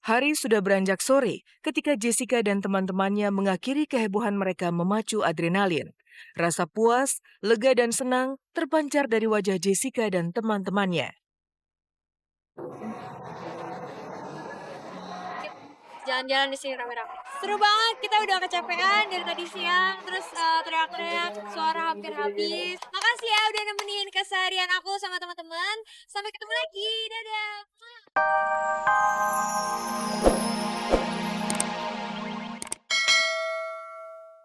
Hari sudah beranjak sore ketika Jessica dan teman-temannya mengakhiri kehebohan mereka memacu adrenalin. Rasa puas, lega dan senang terpancar dari wajah Jessica dan teman-temannya. Jalan-jalan di sini rame-rame. Seru banget, kita udah kecapean dari tadi siang, terus teriak-teriak, suara hampir habis. Makasih ya udah nemenin keseharian aku sama teman-teman. Sampai ketemu lagi, dadah.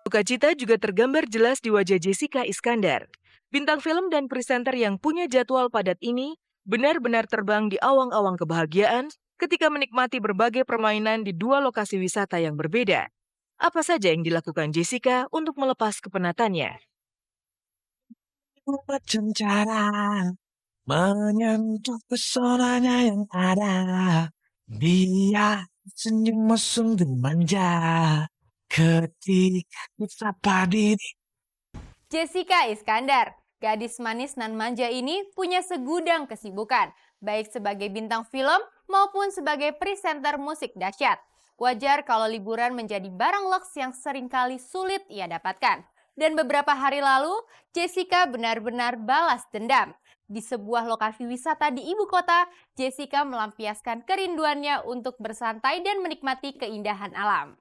Sukacita juga tergambar jelas di wajah Jessica Iskandar. Bintang film dan presenter yang punya jadwal padat ini benar-benar terbang di awang-awang kebahagiaan ketika menikmati berbagai permainan di dua lokasi wisata yang berbeda. Apa saja yang dilakukan Jessica untuk melepas kepenatannya? Macam cara menyentuh pesonanya yang ada. Dia senyum mesum dan manja ketika disapa diri. Jessica Iskandar, gadis manis nan manja ini punya segudang kesibukan, baik sebagai bintang film maupun sebagai presenter musik dahsyat. Wajar kalau liburan menjadi barang luks yang seringkali sulit ia dapatkan. Dan beberapa hari lalu, Jessica benar-benar balas dendam. Di sebuah lokasi wisata di ibu kota, Jessica melampiaskan kerinduannya untuk bersantai dan menikmati keindahan alam.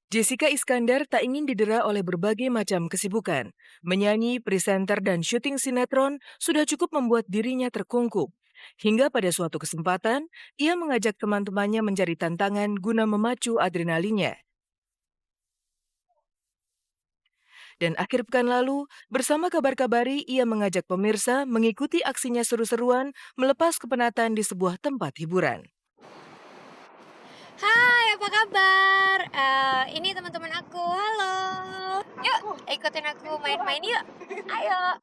Jessica Iskandar tak ingin didera oleh berbagai macam kesibukan. Menyanyi, presenter, dan syuting sinetron sudah cukup membuat dirinya terkungkung. Hingga pada suatu kesempatan, ia mengajak teman-temannya mencari tantangan guna memacu adrenalinnya. Dan akhir pekan lalu, bersama Kabar-Kabari, ia mengajak pemirsa mengikuti aksinya seru-seruan melepas kepenatan di sebuah tempat hiburan. Hai, apa kabar? Ini teman-teman aku, halo. Yuk, ikutin aku main-main yuk. Ayo.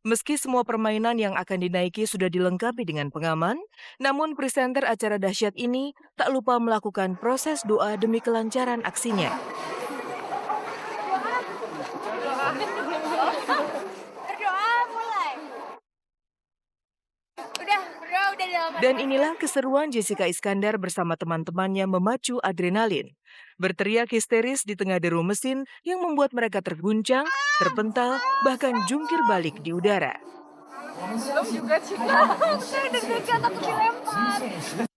Meski semua permainan yang akan dinaiki sudah dilengkapi dengan pengaman, namun presenter acara dahsyat ini tak lupa melakukan proses doa demi kelancaran aksinya. Berdoa mulai. Udah dalam. Dan inilah keseruan Jessica Iskandar bersama teman-temannya memacu adrenalin. Berteriak histeris di tengah deru mesin yang membuat mereka terguncang, terpental, bahkan jungkir balik di udara. Belum juga Cika. Saya deg-degan takut dilempar.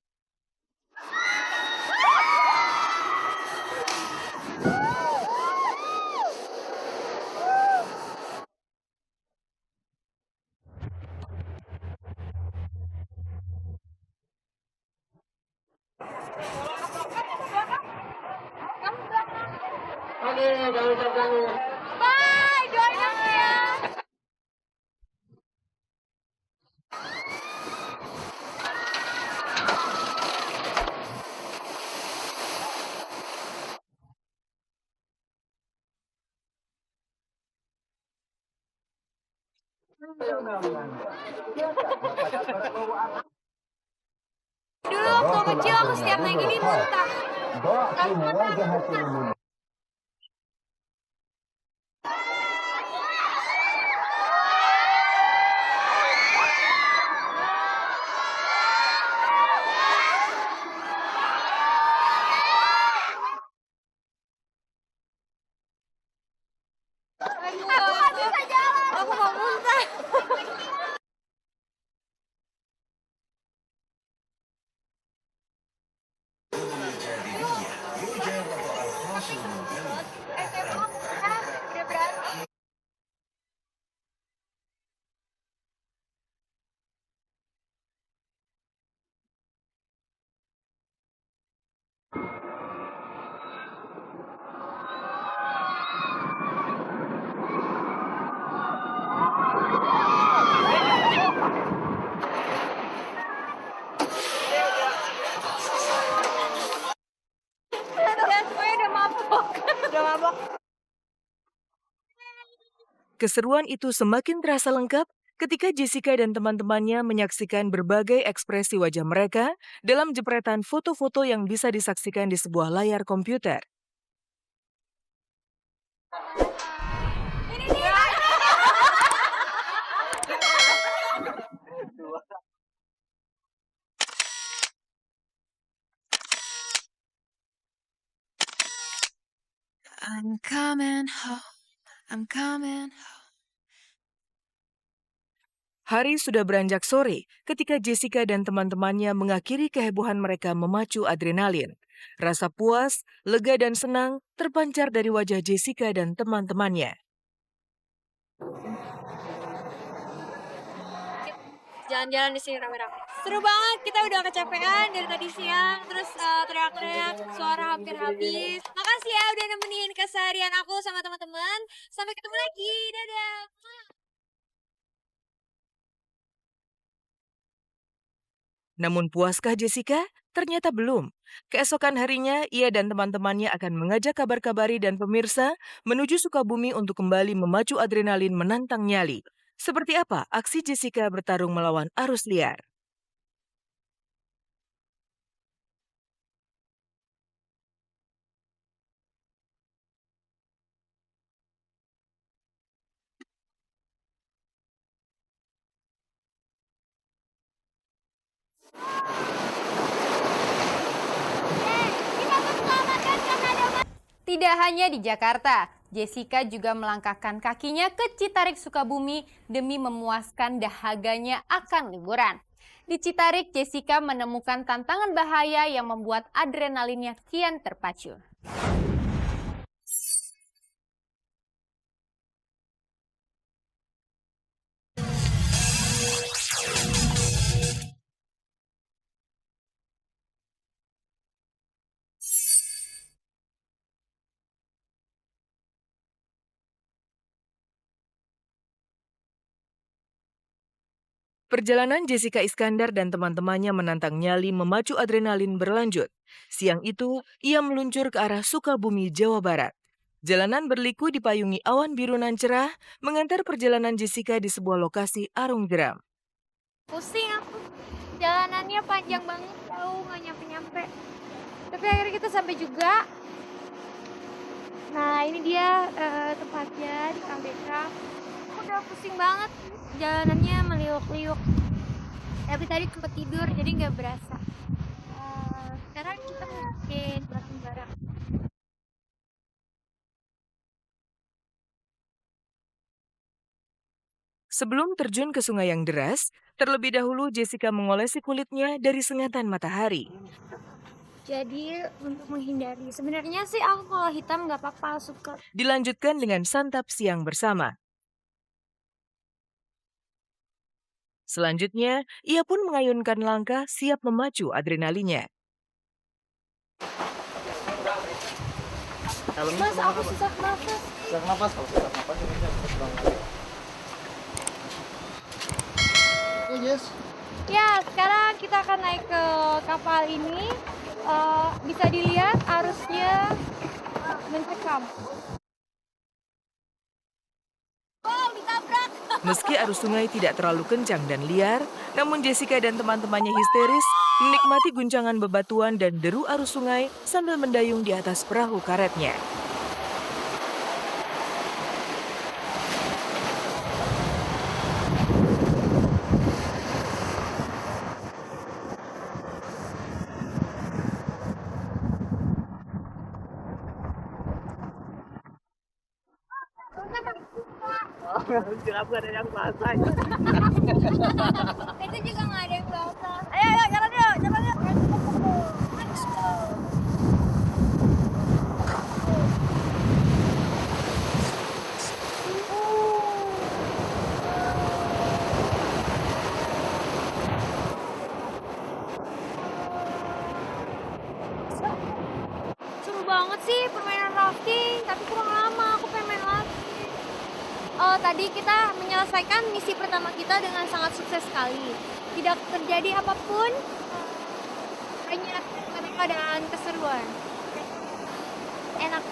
Bye, doain aku ya. Dulu waktu kecil aku setiap naik ini muntah. Aku nggak bisa jalan. Aku mau muntah. Udah berani. Keseruan itu semakin terasa lengkap ketika Jessica dan teman-temannya menyaksikan berbagai ekspresi wajah mereka dalam jepretan foto-foto yang bisa disaksikan di sebuah layar komputer. Ini dia. I'm coming home, I'm coming home. Hari sudah beranjak sore ketika Jessica dan teman-temannya mengakhiri kehebohan mereka memacu adrenalin. Rasa puas, lega dan senang terpancar dari wajah Jessica dan teman-temannya. Jalan-jalan di sini rame-rame. Seru banget, kita udah kecapean dari tadi siang, terus teriak-teriak, suara hampir habis. Makasih ya udah nemenin keseharian aku sama teman-teman. Sampai ketemu lagi, dadah. Namun puaskah Jessica? Ternyata belum. Keesokan harinya, ia dan teman-temannya akan mengajak kabar-kabari dan pemirsa menuju Sukabumi untuk kembali memacu adrenalin menantang nyali. Seperti apa aksi Jessica bertarung melawan arus liar? Tidak hanya di Jakarta, Jessica juga melangkahkan kakinya ke Citarik Sukabumi demi memuaskan dahaganya akan liburan. Di Citarik, Jessica menemukan tantangan bahaya yang membuat adrenalinnya kian terpacu. Perjalanan Jessica Iskandar dan teman-temannya menantang nyali memacu adrenalin berlanjut. Siang itu, ia meluncur ke arah Sukabumi, Jawa Barat. Jalanan berliku dipayungi awan biru nan cerah, mengantar perjalanan Jessica di sebuah lokasi arung jeram. Pusing aku, jalanannya panjang banget, tahu nggak nyampe-nyampe. Tapi akhirnya kita sampai juga. Nah ini dia tempatnya di KBK. Udah pusing banget, jalanannya meliuk-liuk. Tapi tadi tempat tidur jadi nggak berasa. Sekarang kita mungkin bareng-bareng. Sebelum terjun ke sungai yang deras, terlebih dahulu Jessica mengolesi kulitnya dari sengatan matahari. Jadi untuk menghindari, sebenarnya sih aku kalau hitam nggak apa-apa, suka. Dilanjutkan dengan santap siang bersama. Selanjutnya, ia pun mengayunkan langkah siap memacu adrenalinnya. Mas, aku susah nafas. Susah nafas, kalau susah nafas ini kan kurang lagi. Oh yes. Ya, sekarang kita akan naik ke kapal ini. Bisa dilihat arusnya mencekam. Wow, ditabrak! Meski arus sungai tidak terlalu kencang dan liar, namun Jessica dan teman-temannya histeris menikmati guncangan bebatuan dan deru arus sungai sambil mendayung di atas perahu karetnya. Kenapa ada yang basah? Itu juga nggak ada yang basah. Ayo, jalan yuk, jalan yuk. Let's go. Seru banget sih permainan rafting, tapi kurang lama, aku pengen main lagi. Tadi kita menyelesaikan misi pertama kita dengan sangat sukses sekali. Tidak terjadi apapun, hanya karena keadaan keseruan. Enak.